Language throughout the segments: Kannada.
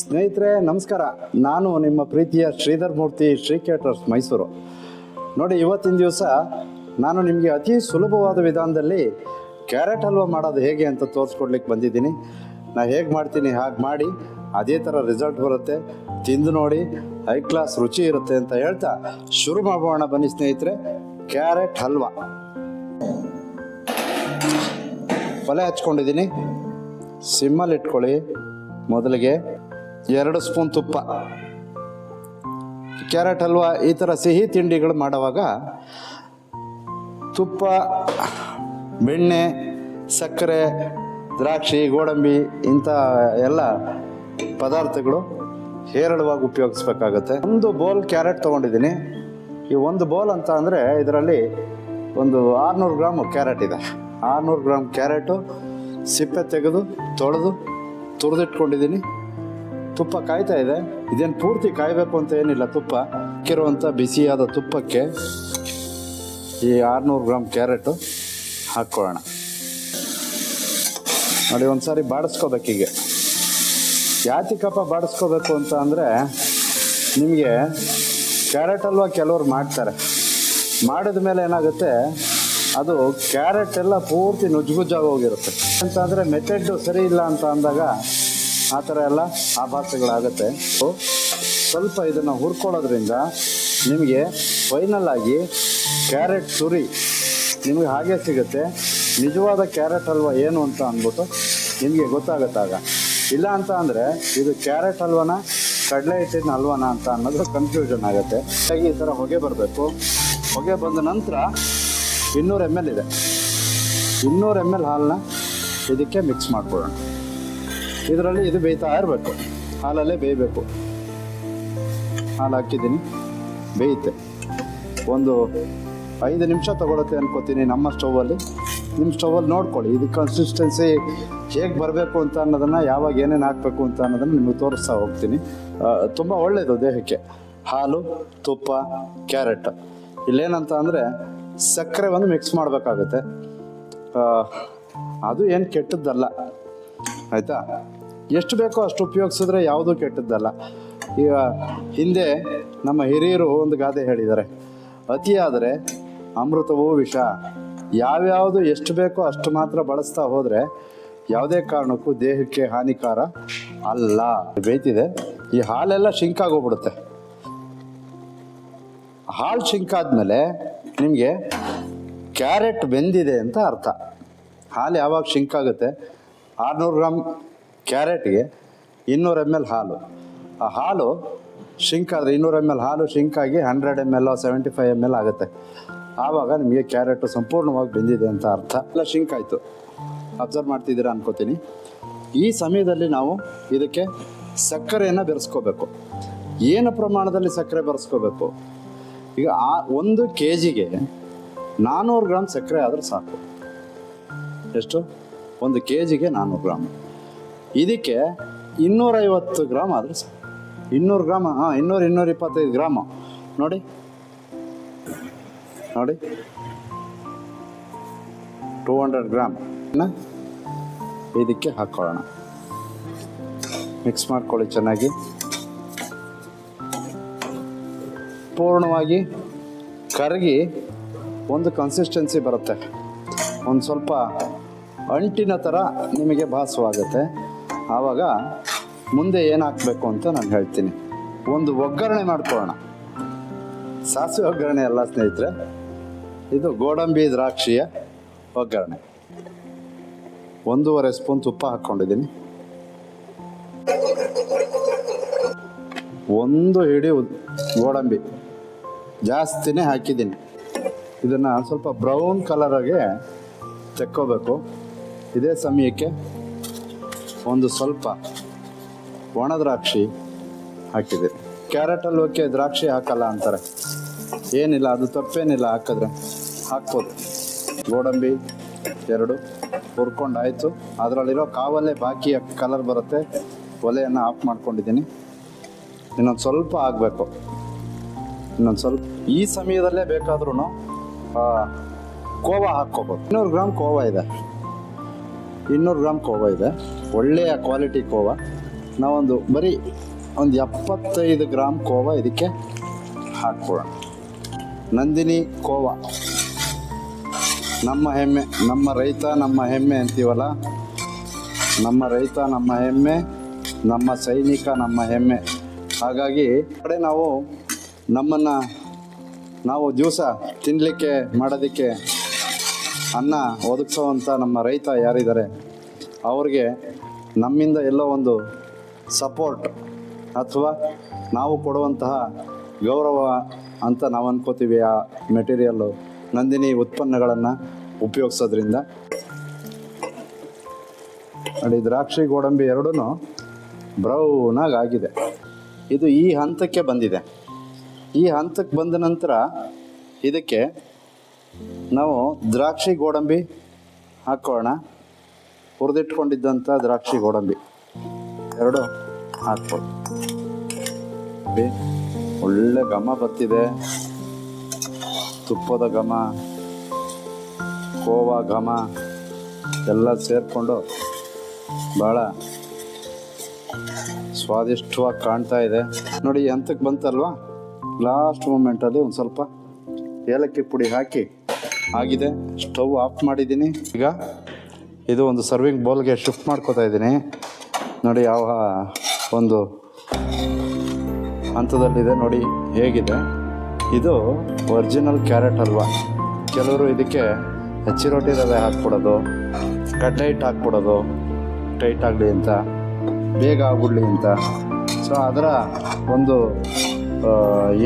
ಸ್ನೇಹಿತರೆ ನಮಸ್ಕಾರ. ನಾನು ನಿಮ್ಮ ಪ್ರೀತಿಯ ಶ್ರೀಧರ್ ಮೂರ್ತಿ, ಶ್ರೀ ಕೇಟರ್ಸ್ ಮೈಸೂರು. ನೋಡಿ, ಇವತ್ತಿನ ದಿವಸ ನಾನು ನಿಮಗೆ ಅತಿ ಸುಲಭವಾದ ವಿಧಾನದಲ್ಲಿ ಕ್ಯಾರೆಟ್ ಹಲ್ವಾ ಮಾಡೋದು ಹೇಗೆ ಅಂತ ತೋರಿಸ್ಕೊಡ್ಲಿಕ್ಕೆ ಬಂದಿದ್ದೀನಿ. ನಾನು ಹೇಗೆ ಮಾಡ್ತೀನಿ ಹಾಗೆ ಮಾಡಿ ಅದೇ ಥರ ರಿಸಲ್ಟ್ ಬರುತ್ತೆ. ತಿಂದು ನೋಡಿ, ಹೈ ಕ್ಲಾಸ್ ರುಚಿ ಇರುತ್ತೆ ಅಂತ ಹೇಳ್ತಾ ಶುರು ಮಾಡೋಣ ಬನ್ನಿ ಸ್ನೇಹಿತರೆ. ಕ್ಯಾರೆಟ್ ಹಲ್ವಾ ಒಲೆ ಹಚ್ಕೊಂಡಿದ್ದೀನಿ, ಸಿಮ್ಮಲ್ಲಿ ಇಟ್ಕೊಳ್ಳಿ. ಮೊದಲಿಗೆ 2 ಸ್ಪೂನ್ ತುಪ್ಪ. ಕ್ಯಾರೆಟ್ ಹಲ್ವಾ ಈ ಥರ ಸಿಹಿ ತಿಂಡಿಗಳು ಮಾಡುವಾಗ ತುಪ್ಪ, ಬೆಣ್ಣೆ, ಸಕ್ಕರೆ, ದ್ರಾಕ್ಷಿ, ಗೋಡಂಬಿ ಇಂಥ ಎಲ್ಲ ಪದಾರ್ಥಗಳು ಹೇರಳವಾಗಿ ಉಪಯೋಗಿಸ್ಬೇಕಾಗತ್ತೆ. ಒಂದು ಬೌಲ್ ಕ್ಯಾರೆಟ್ ತೊಗೊಂಡಿದ್ದೀನಿ. ಈ ಒಂದು ಬೌಲ್ ಅಂತ ಅಂದರೆ ಇದರಲ್ಲಿ ಒಂದು 600 ಗ್ರಾಮ್ ಕ್ಯಾರೆಟ್ ಇದೆ. 600 ಗ್ರಾಮ್ ಕ್ಯಾರೆಟು ಸಿಪ್ಪೆ ತೆಗೆದು ತೊಳೆದು ತುರಿದಿಟ್ಕೊಂಡಿದ್ದೀನಿ. ತುಪ್ಪ ಕಾಯ್ತಾ ಇದೆ. ಇದೇನು ಪೂರ್ತಿ ಕಾಯಬೇಕು ಅಂತ ಏನಿಲ್ಲ. ತುಪ್ಪ ಹಾಕಿರುವಂಥ ಬಿಸಿಯಾದ ತುಪ್ಪಕ್ಕೆ ಈ 600 ಗ್ರಾಮ್ ಕ್ಯಾರೆಟು ಹಾಕ್ಕೊಳ್ಳೋಣ. ನೋಡಿ, ಒಂದು ಸಾರಿ ಬಾಡಿಸ್ಕೋಬೇಕೀಗ. ಯಾತಿಕಪ್ಪ ಬಾಡಿಸ್ಕೋಬೇಕು ಅಂತ ಅಂದರೆ, ನಿಮಗೆ ಕ್ಯಾರೆಟ್ ಹಲ್ವಾ ಕೆಲವ್ರು ಮಾಡ್ತಾರೆ. ಮಾಡಿದ ಮೇಲೆ ಏನಾಗುತ್ತೆ, ಅದು ಕ್ಯಾರೆಟ್ ಎಲ್ಲ ಪೂರ್ತಿ ನುಜ್ಜುಗುಜ್ಜಾಗಿ ಹೋಗಿರುತ್ತೆ. ಅಂತ ಅಂದರೆ ಮೆಥಡ್ ಸರಿ ಇಲ್ಲ ಅಂತ ಅಂದಾಗ ಆ ಥರ ಎಲ್ಲ ಆಭಾಸಗಳಾಗುತ್ತೆ. ಸ್ವಲ್ಪ ಇದನ್ನು ಹುರ್ಕೊಳ್ಳೋದ್ರಿಂದ ನಿಮಗೆ ಫೈನಲ್ ಆಗಿ ಕ್ಯಾರೆಟ್ ತುರಿ ನಿಮಗೆ ಹಾಗೆ ಸಿಗುತ್ತೆ. ನಿಜವಾದ ಕ್ಯಾರೆಟ್ ಹಲ್ವಾ ಏನು ಅಂತ ಅಂದ್ಬಿಟ್ಟು ನಿಮಗೆ ಗೊತ್ತಾಗುತ್ತಾಗ. ಇಲ್ಲ ಅಂತ ಅಂದರೆ ಇದು ಕ್ಯಾರೆಟ್ ಹಲ್ವಾನ ಕಡಲೆ ಹಿಟ್ಟಿನ ಹಲ್ವಾನ ಅಂತ ಅನ್ನೋದು ಕನ್ಫ್ಯೂಷನ್ ಆಗುತ್ತೆ. ಹಾಗೆ ಈ ಥರ ಹೊಗೆ ಬರಬೇಕು. ಹೊಗೆ ಬಂದ ನಂತರ 200 ml ಇದೆ. 200 ml ಹಾಲನ್ನ ಇದಕ್ಕೆ ಮಿಕ್ಸ್ ಮಾಡ್ಕೊಳ್ಳೋಣ. ಇದರಲ್ಲಿ ಇದು ಬೇಯ್ತಾ ಇರಬೇಕು, ಹಾಲಲ್ಲೇ ಬೇಯಬೇಕು. ಹಾಲು ಹಾಕಿದ್ದೀನಿ, ಬೇಯುತ್ತೆ. ಒಂದು 5 ನಿಮಿಷ ತೊಗೊಳುತ್ತೆ ಅನ್ಕೋತೀನಿ ನಮ್ಮ ಸ್ಟೌವಲ್ಲಿ. ನಿಮ್ಮ ಸ್ಟೌವಲ್ಲಿ ನೋಡ್ಕೊಳ್ಳಿ ಇದು ಕನ್ಸಿಸ್ಟೆನ್ಸಿ ಹೇಗೆ ಬರಬೇಕು ಅಂತ ಅನ್ನೋದನ್ನು, ಯಾವಾಗ ಏನೇನು ಹಾಕಬೇಕು ಅಂತ ಅನ್ನೋದನ್ನು ನಿಮಗೆ ತೋರಿಸ್ತಾ ಹೋಗ್ತೀನಿ. ತುಂಬ ಒಳ್ಳೆಯದು ದೇಹಕ್ಕೆ ಹಾಲು, ತುಪ್ಪ, ಕ್ಯಾರೆಟ್. ಇಲ್ಲೇನಂತ ಅಂದರೆ ಸಕ್ಕರೆ ಒಂದು ಮಿಕ್ಸ್ ಮಾಡಬೇಕಾಗುತ್ತೆ. ಅದು ಏನು ಕೆಟ್ಟದ್ದಲ್ಲ, ಆಯಿತಾ. ಎಷ್ಟು ಬೇಕೋ ಅಷ್ಟು ಉಪಯೋಗಿಸಿದ್ರೆ ಯಾವುದೂ ಕೆಟ್ಟದ್ದಲ್ಲ. ಈಗ ಹಿಂದೆ ನಮ್ಮ ಹಿರಿಯರು ಒಂದು ಗಾದೆ ಹೇಳಿದ್ದಾರೆ, ಅತಿಯಾದರೆ ಅಮೃತವೂ ವಿಷ. ಯಾವ್ಯಾವುದು ಎಷ್ಟು ಬೇಕೋ ಅಷ್ಟು ಮಾತ್ರ ಬಳಸ್ತಾ ಹೋದರೆ ಯಾವುದೇ ಕಾರಣಕ್ಕೂ ದೇಹಕ್ಕೆ ಹಾನಿಕಾರ ಅಲ್ಲ. ಬೇಯ್ತಿದೆ. ಈ ಹಾಲೆಲ್ಲ ಶಿಂಕಾಗೋಗ್ಬಿಡುತ್ತೆ. ಹಾಲು ಶಿಂಕಾದ್ಮೇಲೆ ನಿಮಗೆ ಕ್ಯಾರೆಟ್ ಬೆಂದಿದೆ ಅಂತ ಅರ್ಥ. ಹಾಲು ಯಾವಾಗ ಶಿಂಕಾಗುತ್ತೆ, 600 ಗ್ರಾಮ್ ಕ್ಯಾರೆಟ್ಗೆ 200 ml ಹಾಲು. ಆ ಹಾಲು ಶಿಂಕಾದರೆ 200 ml ಹಾಲು ಶಿಂಕಾಗಿ 100 ml 75 ml ಆಗುತ್ತೆ. ಆವಾಗ ನಿಮಗೆ ಕ್ಯಾರೆಟು ಸಂಪೂರ್ಣವಾಗಿ ಬೆಂದಿದೆ ಅಂತ ಅರ್ಥ. ಎಲ್ಲ ಶಿಂಕಾಯಿತು. ಅಬ್ಸರ್ವ್ ಮಾಡ್ತಿದ್ದೀರಾ ಅನ್ಕೋತೀನಿ. ಈ ಸಮಯದಲ್ಲಿ ನಾವು ಇದಕ್ಕೆ ಸಕ್ಕರೆಯನ್ನು ಬೆರೆಸ್ಕೋಬೇಕು. ಏನು ಪ್ರಮಾಣದಲ್ಲಿ ಸಕ್ಕರೆ ಬೆರೆಸ್ಕೋಬೇಕು? ಈಗ 1 kgಗೆ 400 ಗ್ರಾಮ್ ಸಕ್ಕರೆ ಆದರೆ ಸಾಕು. ಎಷ್ಟು? 1 kgಗೆ 400 ಗ್ರಾಮ್. ಇದಕ್ಕೆ 250 ಗ್ರಾಮ್ ಆದರೆ ಸಾಕು. 200 ಗ್ರಾಮ್, 225 ಗ್ರಾಮು. ನೋಡಿ ನೋಡಿ, 200 ಗ್ರಾಮ್ ಇದಕ್ಕೆ ಹಾಕ್ಕೊಳ್ಳೋಣ. ಮಿಕ್ಸ್ ಮಾಡ್ಕೊಳ್ಳಿ ಚೆನ್ನಾಗಿ. ಪೂರ್ಣವಾಗಿ ಕರಗಿ ಒಂದು ಕನ್ಸಿಸ್ಟೆನ್ಸಿ ಬರುತ್ತೆ. ಒಂದು ಸ್ವಲ್ಪ ಅಂಟಿನ ಥರ ನಿಮಗೆ ಭಾಸವಾಗುತ್ತೆ. ಆವಾಗ ಮುಂದೆ ಏನು ಹಾಕಬೇಕು ಅಂತ ನಾನು ಹೇಳ್ತೀನಿ. ಒಂದು ಒಗ್ಗರಣೆ ಮಾಡ್ಕೊಳ್ಳೋಣ. ಸಾಸಿವೆ ಒಗ್ಗರಣೆ ಅಲ್ಲ ಸ್ನೇಹಿತರೆ, ಇದು ಗೋಡಂಬಿ ದ್ರಾಕ್ಷಿಯ ಒಗ್ಗರಣೆ. 1.5 ಸ್ಪೂನ್ ತುಪ್ಪ ಹಾಕ್ಕೊಂಡಿದ್ದೀನಿ. 1 ಹಿಡಿ ಗೋಡಂಬಿ, ಜಾಸ್ತಿನೇ ಹಾಕಿದ್ದೀನಿ. ಇದನ್ನು ಸ್ವಲ್ಪ ಬ್ರೌನ್ ಕಲರಾಗೆ ತೆಕ್ಕೋಬೇಕು. ಇದೇ ಸಮಯಕ್ಕೆ ಒಂದು ಸ್ವಲ್ಪ ಒಣ ದ್ರಾಕ್ಷಿ ಹಾಕಿದ್ದೀನಿ. ಕ್ಯಾರೆಟ್ ಹಲ್ವಕ್ಕೆ ದ್ರಾಕ್ಷಿ ಹಾಕಲ್ಲ ಅಂತಾರೆ. ಏನಿಲ್ಲ, ಅದು ತಪ್ಪೇನಿಲ್ಲ, ಹಾಕಿದ್ರೆ ಹಾಕ್ಬೋದು. ಗೋಡಂಬಿ 2 ಹುರ್ಕೊಂಡಾಯಿತು. ಅದರಲ್ಲಿರೋ ಕಾವಲ್ಲೇ ಬಾಕಿ ಕಲರ್ ಬರುತ್ತೆ. ಒಲೆಯನ್ನು ಆಫ್ ಮಾಡ್ಕೊಂಡಿದ್ದೀನಿ. ಇನ್ನೊಂದು ಸ್ವಲ್ಪ ಆಗಬೇಕು. ಇನ್ನೊಂದು ಸ್ವಲ್ಪ. ಈ ಸಮಯದಲ್ಲೇ ಬೇಕಾದ್ರೂ ಕೋವಾ ಹಾಕ್ಕೋಬೋದು. 200 ಗ್ರಾಮ್ ಕೋವಾ ಇದೆ. 200 ಗ್ರಾಮ್ ಕೋವಾ ಇದೆ. ಒಳ್ಳೆಯ ಕ್ವಾಲಿಟಿ ಕೋವಾ. ನಾವೊಂದು ಬರೀ ಒಂದು 75 ಗ್ರಾಮ್ ಕೋವಾ ಇದಕ್ಕೆ ಹಾಕ್ಕೊಳ್ಳೋಣ. ನಂದಿನಿ ಕೋವಾ ನಮ್ಮ ಹೆಮ್ಮೆ, ನಮ್ಮ ರೈತ ನಮ್ಮ ಹೆಮ್ಮೆ ಅಂತೀವಲ್ಲ, ನಮ್ಮ ರೈತ ನಮ್ಮ ಹೆಮ್ಮೆ, ನಮ್ಮ ಸೈನಿಕ ನಮ್ಮ ಹೆಮ್ಮೆ. ಹಾಗಾಗಿ ಕಡೆ ನಮ್ಮನ್ನು ನಾವು ದಿವಸ ತಿನ್ನಲಿಕ್ಕೆ ಮಾಡೋದಕ್ಕೆ ಅನ್ನ ಒದಗಿಸೋವಂಥ ನಮ್ಮ ರೈತ ಯಾರಿದ್ದಾರೆ ಅವ್ರಿಗೆ ನಮ್ಮಿಂದ ಎಲ್ಲೋ ಒಂದು ಸಪೋರ್ಟ್ ಅಥವಾ ನಾವು ಕೊಡುವಂತಹ ಗೌರವ ಅಂತ ನಾವು ಅನ್ಕೋತೀವಿ. ಆ ಮೆಟೀರಿಯಲ್ಲು ನಂದಿನಿ ಉತ್ಪನ್ನಗಳನ್ನು ಉಪಯೋಗಿಸೋದ್ರಿಂದ. ನೋಡಿ, ದ್ರಾಕ್ಷಿ ಗೋಡಂಬಿ ಎರಡೂ ಬ್ರೌನಾಗಿ ಆಗಿದೆ. ಇದು ಈ ಹಂತಕ್ಕೆ ಬಂದಿದೆ. ಈ ಹಂತಕ್ಕೆ ಬಂದ ನಂತರ ಇದಕ್ಕೆ ನಾವು ದ್ರಾಕ್ಷಿ ಗೋಡಂಬಿ ಹಾಕೋಣ. ಹುರಿದಿಟ್ಕೊಂಡಿದ್ದಂಥ ದ್ರಾಕ್ಷಿ ಗೋಡಂಬಿ ಎರಡು ಹಾಕ್ಕೊಳ್ಳಿ. ಒಳ್ಳೆ ಘಮ ಬರ್ತಿದೆ, ತುಪ್ಪದ ಘಮ, ಕೋವಾ ಘಮ ಎಲ್ಲ ಸೇರಿಕೊಂಡು ಭಾಳ ಸ್ವಾದಿಷ್ಟವಾಗಿ ಕಾಣ್ತಾ ಇದೆ. ನೋಡಿ, ಈ ಹಂತಕ್ಕೆ ಬಂತಲ್ವಾ, ಲಾಸ್ಟ್ ಮೂಮೆಂಟಲ್ಲಿ ಒಂದು ಸ್ವಲ್ಪ ಏಲಕ್ಕಿ ಪುಡಿ ಹಾಕಿ ಆಗಿದೆ. ಸ್ಟವ್ ಆಫ್ ಮಾಡಿದ್ದೀನಿ. ಈಗ ಇದು ಒಂದು ಸರ್ವಿಂಗ್ ಬೌಲ್ಗೆ ಶಿಫ್ಟ್ ಮಾಡ್ಕೋತಾ ಇದ್ದೀನಿ. ನೋಡಿ ಯಾವ ಒಂದು ಹಂತದಲ್ಲಿದೆ, ನೋಡಿ ಹೇಗಿದೆ. ಇದು ಒರಿಜಿನಲ್ ಕ್ಯಾರೆಟ್ ಹಲ್ವಾ. ಕೆಲವರು ಇದಕ್ಕೆ ಹಚ್ಚಿರೊಟ್ಟಿ ರವೆ ಹಾಕ್ಬಿಡೋದು, ಕಡ್ಲೆ ಹಿಟ್ಟು ಹಾಕ್ಬಿಡೋದು ಟೈಟ್ ಆಗಲಿ ಅಂತ, ಬೇಗ ಆಗ್ಬಿಡ್ಲಿ ಅಂತ. ಸೊ ಅದರ ಒಂದು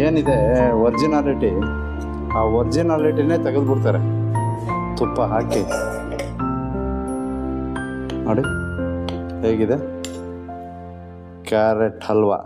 ಏನಿದೆ ಒರಿಜಿನಾಲಿಟಿ, ಆ ಒರಿಜಿನಾಲಿಟಿನೇ ತೆಗೆದುಬಿಡ್ತಾರೆ ತುಪ್ಪ ಹಾಕಿ. ನೋಡಿ ಹೇಗಿದೆ ಕ್ಯಾರೆಟ್ ಹಲ್ವಾ.